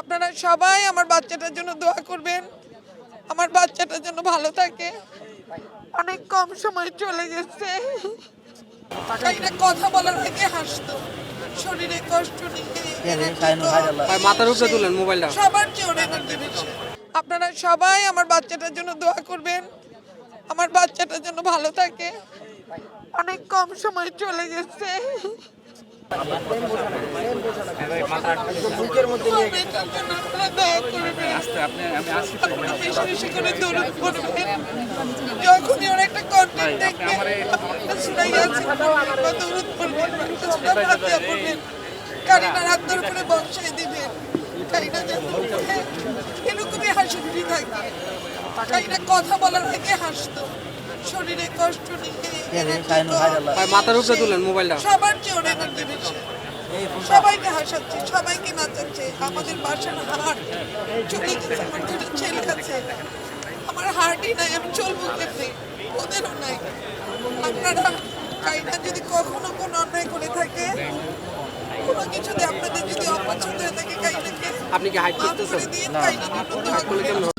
আপনারা সবাই আমার বাচ্চাটার জন্য দোয়া করবেন, আমার বাচ্চাটা যেন ভালো থাকে। অনেক কম সময় চলে গেছে, তাই না কথা বলার আগে হাসতো, শরীরে কষ্ট মাথার উপরে তুলেন মোবাইলটা। সবার চেয়ে ওর এনার্জি বেশি। আপনারা সবাই আমার বাচ্চাটার জন্য দোয়া করবেন, আমার বাচ্চাটা যেন ভালো থাকে। অনেক কম সময় চলে গেছে, যখনই ওর একটা কন্টেন্ট দেখবেন কারিনার হাতের উপরে বসাই দিবেন, কারিনা যেন এরকমই হাসি খুশি থাকে। কারিনা কথা বলার আগে হাসতো, শরীরে কষ্ট মাথার উপরে তুলেন মোবাইলটা। সবার চেয়ে ওর এনার্জি বেশি, সবাইকে হাসাচ্ছে, সবাইকে নাচাচ্ছে। আমাদের বাসার হাট চলে গেছে, আমার দুটো ছেলে আছে, আমার হার্টই নাই, আমি চলবো কেমনি, ওদেরও নাই। আপনারা কাইনা যদি কখনো কোনো অন্যায় করে থাকে, কোনো কিছুতে আপনাদের যদি অপছন্দ হয়ে থাকে, কাইনাকে আপনি কি হাইট মাফ করতেছেন? করে দিন, কাইনার জন্য দোয়া করবেন।